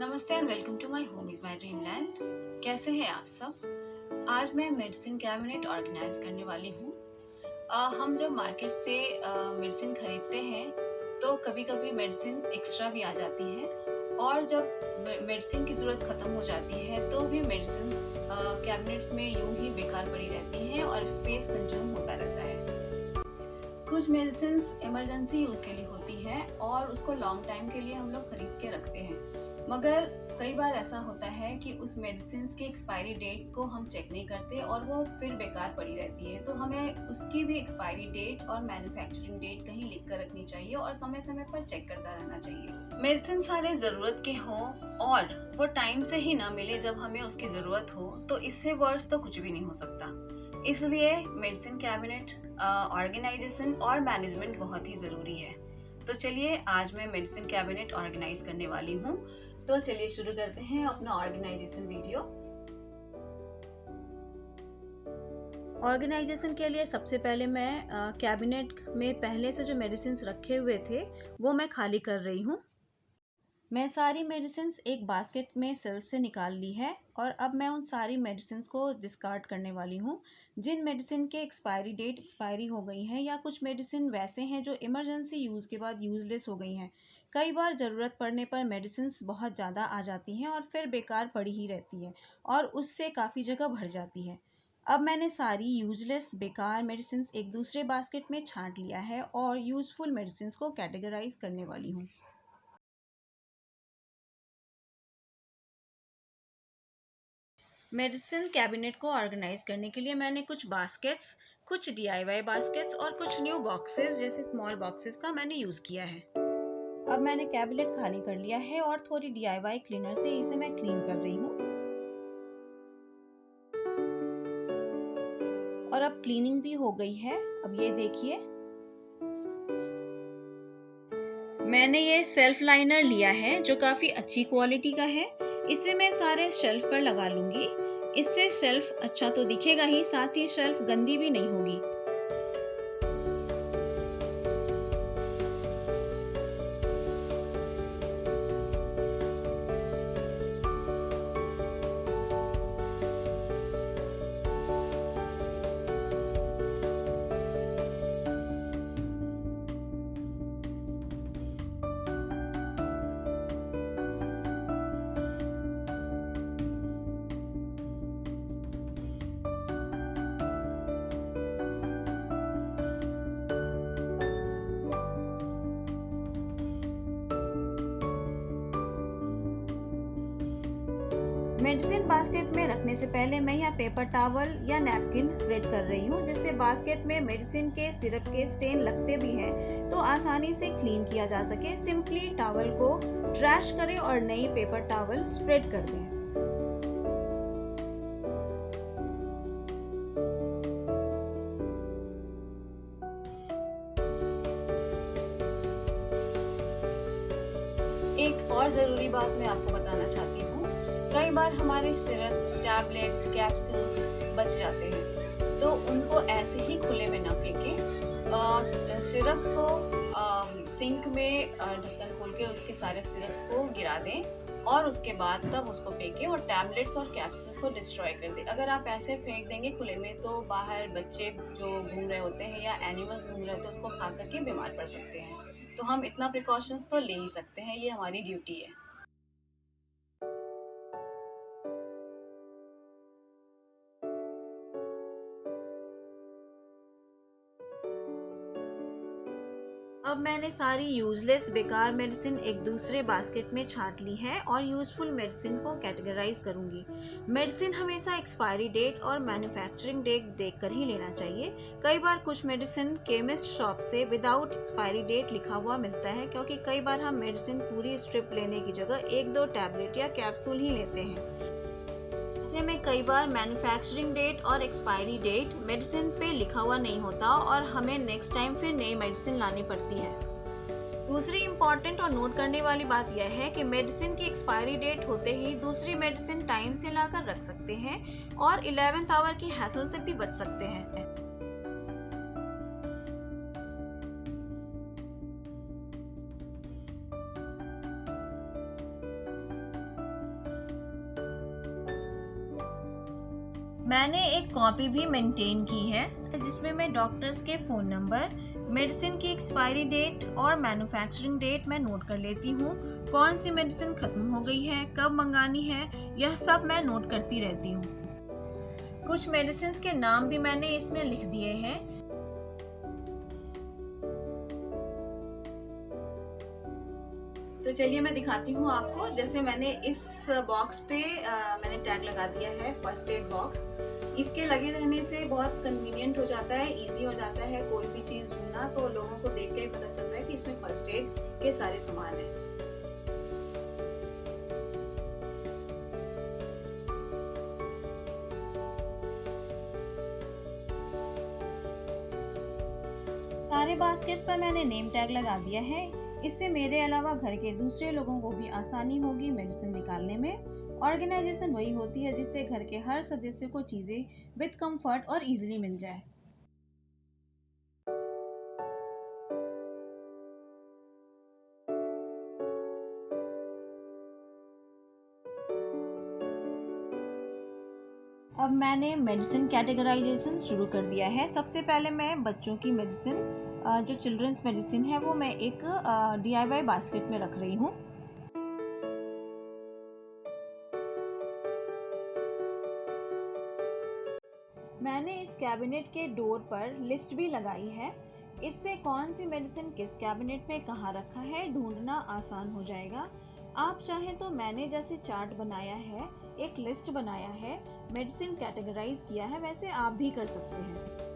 नमस्ते and welcome to my home is my dreamland. कैसे हैं आप सब? आज मैं मेडिसिन कैबिनेट ऑर्गेनाइज करने वाली हूँ। हम जब मार्केट से मेडिसिन खरीदते हैं तो कभी-कभी मेडिसिन एक्स्ट्रा भी आ जाती है, और जब मेडिसिन की ज़रूरत ख़त्म हो जाती है तो भी मेडिसिन कैबिनेट्स में यूं ही बेकार पड़ी रहती हैं और स्पेस कंज्यूम होता रहता है। कुछ मेडिसिन इमरजेंसी यूज़ के लिए होती है और उसको लॉन्ग टाइम के लिए हम लोग खरीद के रखते हैं, मगर कई बार ऐसा होता है कि उस मेडिसिन की एक्सपायरी डेट्स को हम चेक नहीं करते और वो फिर बेकार पड़ी रहती है। तो हमें उसकी भी एक्सपायरी डेट और मैन्युफैक्चरिंग डेट कहीं लिख कर रखनी चाहिए और समय समय पर चेक करता रहना चाहिए। मेडिसिन सारे ज़रूरत के हों और वो टाइम से ही ना मिले जब हमें उसकी ज़रूरत हो, तो इससे वर्स तो कुछ भी नहीं हो सकता। इसलिए मेडिसिन कैबिनेट ऑर्गेनाइजेशन और मैनेजमेंट बहुत ही ज़रूरी है। तो चलिए आज मैं मेडिसिन कैबिनेट ऑर्गेनाइज करने वाली हूँ। तो चलिए शुरू करते हैं अपना ऑर्गेनाइजेशन वीडियो। ऑर्गेनाइजेशन के लिए सबसे पहले मैं कैबिनेट में पहले से जो मेडिसिन रखे हुए थे वो मैं खाली कर रही हूँ। मैं सारी मेडिसिन एक बास्केट में सेल्फ से निकाल ली है और अब मैं उन सारी मेडिसिन को डिस्कार्ड करने वाली हूँ। जिन मेडिसिन के एक्सपायरी हो गई हैं या कुछ मेडिसिन वैसे हैं जो इमरजेंसी यूज़ के बाद यूज़लेस हो गई हैं। कई बार ज़रूरत पड़ने पर मेडिसिन बहुत ज़्यादा आ जाती हैं और फिर बेकार पड़ी ही रहती है और उससे काफ़ी जगह भर जाती है। अब मैंने सारी यूजलेस बेकार मेडिसिन एक दूसरे बास्केट में छांट लिया है और यूज़फुल मेडिसिन को कैटेगराइज करने वाली हूँ। मेडिसिन कैबिनेट को ऑर्गेनाइज करने के लिए मैंने कुछ बास्केट्स, कुछ DIY बास्केट्स और कुछ न्यू बॉक्सेस जैसे स्मॉल बॉक्सेस का मैंने यूज़ किया है। अब मैंने कैबिनेट खाली कर लिया है और थोड़ी DIY क्लीनर से इसे मैं क्लीन कर रही हूँ। और अब क्लीनिंग भी हो गई है। अब ये देखिए, मैंने ये सेल्फ लाइनर लिया है जो काफ़ी अच्छी क्वालिटी का है। इसे मैं सारे शेल्फ पर लगा लूँगी। इससे शेल्फ अच्छा तो दिखेगा ही, साथ ही शेल्फ गंदी भी नहीं होगी। मेडिसिन बास्केट में रखने से पहले मैं यहाँ पेपर टॉवल या नैपकिन स्प्रेड कर रही हूँ, जिससे बास्केट में मेडिसिन के सिरप के स्टेन लगते भी हैं तो आसानी से क्लीन किया जा सके। सिंपली टॉवल को ट्रैश करें और नई पेपर टॉवल स्प्रेड कर दें। एक और ज़रूरी बात मैं आपको बताना चाहती हूँ। कई बार हमारे सिरप, टैबलेट्स, कैप्सूल बच जाते हैं, तो उनको ऐसे ही खुले में ना फेंकें। सिरप को सिंक में ढक्कन खोल के उसके सारे सिरप्स को गिरा दें और उसके बाद तब उसको फेंकें और टैबलेट्स और कैप्सूल्स को डिस्ट्रॉय कर दें। अगर आप ऐसे फेंक देंगे खुले में तो बाहर बच्चे जो घूम रहे होते हैं या एनिमल्स घूम रहे होते हैं उसको खा करके बीमार पड़ सकते हैं। तो हम इतना प्रिकॉशंस तो ले ही सकते हैं, ये हमारी ड्यूटी है। अब मैंने सारी यूजलेस बेकार मेडिसिन एक दूसरे बास्केट में छांट ली है और यूजफुल मेडिसिन को कैटेगराइज करूंगी। मेडिसिन हमेशा एक्सपायरी डेट और मैन्युफैक्चरिंग डेट देखकर ही लेना चाहिए। कई बार कुछ मेडिसिन केमिस्ट शॉप से विदाउट एक्सपायरी डेट लिखा हुआ मिलता है, क्योंकि कई बार हम मेडिसिन पूरी स्ट्रिप लेने की जगह एक दो टैबलेट या कैप्सूल ही लेते हैं। ऐसे में कई बार मैन्युफैक्चरिंग डेट और एक्सपायरी डेट मेडिसिन पे लिखा हुआ नहीं होता और हमें नेक्स्ट टाइम फिर नई मेडिसिन लानी पड़ती है। दूसरी इम्पॉर्टेंट और नोट करने वाली बात यह है कि मेडिसिन की एक्सपायरी डेट होते ही दूसरी मेडिसिन टाइम से लाकर रख सकते हैं और 11th आवर की हैसल से भी बच सकते हैं। मैंने एक कॉपी भी मेंटेन की है जिसमें मैं डॉक्टर्स के फ़ोन नंबर, मेडिसिन की एक्सपायरी डेट और मैन्युफैक्चरिंग डेट मैं नोट कर लेती हूँ। कौन सी मेडिसिन ख़त्म हो गई है, कब मंगानी है, यह सब मैं नोट करती रहती हूँ। कुछ मेडिसिन के नाम भी मैंने इसमें लिख दिए हैं। तो चलिए मैं दिखाती हूँ आपको। जैसे मैंने इस बॉक्स पे मैंने टैग लगा दिया है फर्स्ट एड बॉक्स। इसके लगे रहने से बहुत कन्वीनियंट हो जाता है, इजी हो जाता है कोई भी चीज़ ढूंढना। तो लोगों को देख के ही पता चल रहा है कि इसमें फर्स्ट एड के सारे सामान हैं। सारे बास्केट्स पर मैंने नेम टैग लगा दिया है। इससे मेरे अलावा घर के दूसरे लोगों को भी आसानी होगी मेडिसिन निकालने में। ऑर्गेनाइजेशन वही होती है जिससे घर के हर सदस्य को चीज़ें विद कंफर्ट और इजीली मिल जाए। अब मैंने मेडिसिन कैटेगराइजेशन शुरू कर दिया है। सबसे पहले मैं बच्चों की मेडिसिन, जो चिल्ड्रंस मेडिसिन है, वो मैं एक DIY बास्केट में रख रही हूँ। मैंने इस कैबिनेट के डोर पर लिस्ट भी लगाई है। इससे कौन सी मेडिसिन किस कैबिनेट में कहाँ रखा है ढूंढना आसान हो जाएगा। आप चाहें तो मैंने जैसे चार्ट बनाया है, एक लिस्ट बनाया है, मेडिसिन कैटेगराइज किया है, वैसे आप भी कर सकते हैं।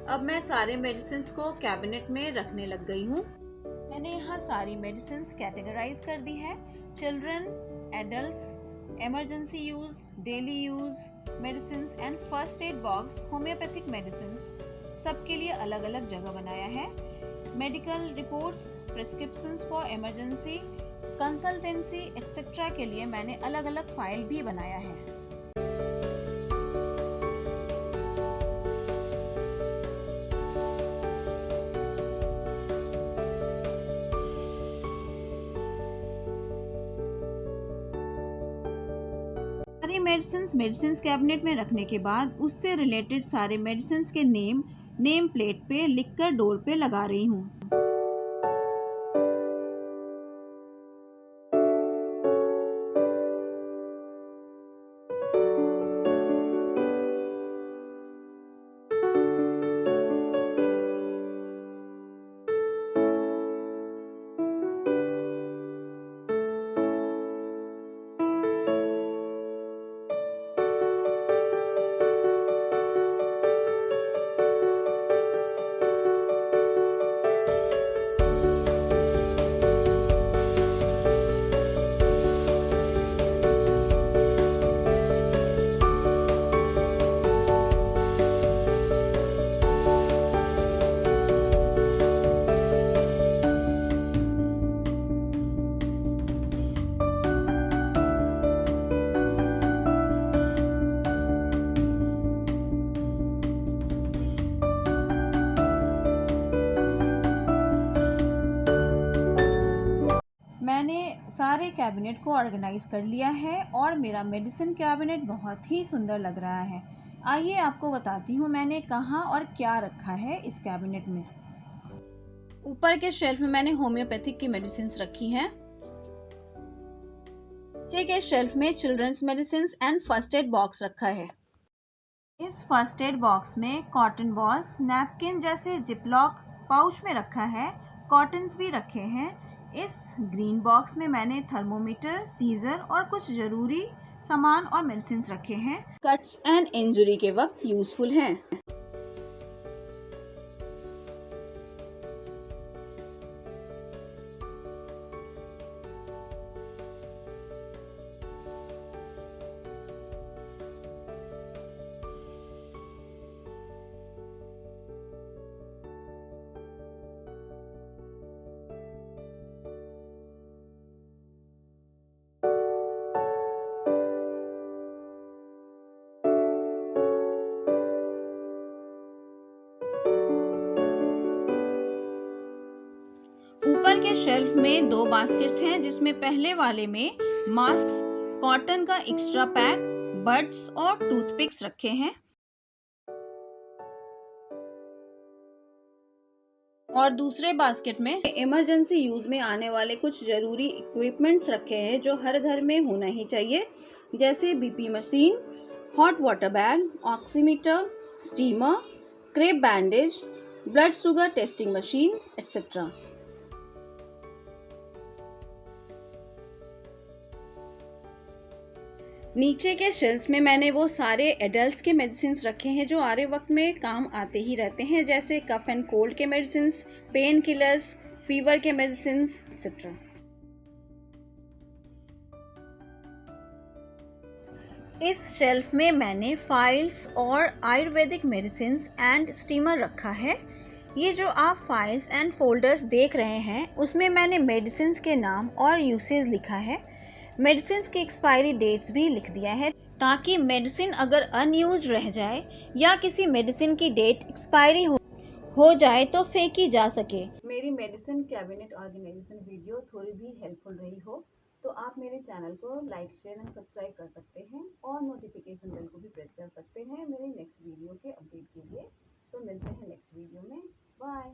अब मैं सारे मेडिसिन को कैबिनेट में रखने लग गई हूँ। मैंने यहाँ सारी मेडिसिन कैटेगराइज कर दी है। Children, adults, emergency use, daily use medicine and first aid box, homeopathic medicine, सबके लिए अलग अलग जगह बनाया है। Medical reports, prescriptions for emergency, consultancy etcetera के लिए मैंने अलग अलग फाइल भी बनाया है। सारी मेडिसिन कैबिनेट में रखने के बाद उससे रिलेटेड सारे मेडिसिन के नेम प्लेट पे लिखकर डोर पे लगा रही हूँ। मैंने सारे कैबिनेट को ऑर्गेनाइज कर लिया है और मेरा मेडिसिन कैबिनेट बहुत ही सुंदर लग रहा है। आइए आपको बताती हूँ मैंने कहाँ और क्या रखा है इस कैबिनेट में। ऊपर के शेल्फ में मैंने होम्योपैथिक की मेडिसिन रखी हैं। नीचे के शेल्फ में children's medicine and first aid box रखा है। इस फर्स्ट एड बॉक्स में कॉटन बॉल्स, नैपकिन जैसे जिपलॉक पाउच में रखा है। कॉटन्स भी रखे हैं। इस ग्रीन बॉक्स में मैंने थर्मोमीटर, सीजर और कुछ ज़रूरी सामान और मेडिसिन रखे हैं। कट्स एंड इंजरी के वक्त यूजफुल हैं। ऊपर के शेल्फ में 2 बास्केट्स हैं, जिसमें पहले वाले में मास्क, कॉटन का एक्स्ट्रा पैक, बड्स और टूथपिक्स रखे हैं और दूसरे बास्केट में इमरजेंसी यूज में आने वाले कुछ जरूरी इक्विपमेंट्स रखे हैं जो हर घर में होना ही चाहिए, जैसे BP machine, hot water bag, oximeter, steamer, crepe bandage, blood sugar testing machine etcetera. नीचे के शेल्फ्स में मैंने वो सारे एडल्ट्स के मेडिसिन रखे हैं जो आरे वक्त में काम आते ही रहते हैं, जैसे कफ एंड कोल्ड के मेडिसिन, पेन किलर्स, फीवर के मेडिसिन एक्सेट्रा। इस शेल्फ में मैंने फाइल्स और आयुर्वेदिक मेडिसिन एंड स्टीमर रखा है। ये जो आप फाइल्स एंड फोल्डर्स देख रहे हैं उसमें मैंने मेडिसिन के नाम और यूसेज लिखा है। मेडिसिन की एक्सपायरी डेट्स भी लिख दिया है, ताकि मेडिसिन अगर अनयूज रह जाए या किसी मेडिसिन की डेट एक्सपायरी हो जाए तो फेंकी जा सके। मेरी मेडिसिन कैबिनेट ऑर्गेनाइजेशन वीडियो थोड़ी भी हेल्पफुल रही हो तो आप मेरे चैनल को लाइक, शेयर एंड सब्सक्राइब कर सकते हैं और नोटिफिकेशन बेल को भी प्रेस कर सकते हैं मेरे नेक्स्ट वीडियो के अपडेट के लिए। तो मिलते हैं नेक्स्ट वीडियो में। Bye.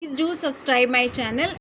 Please do subscribe my channel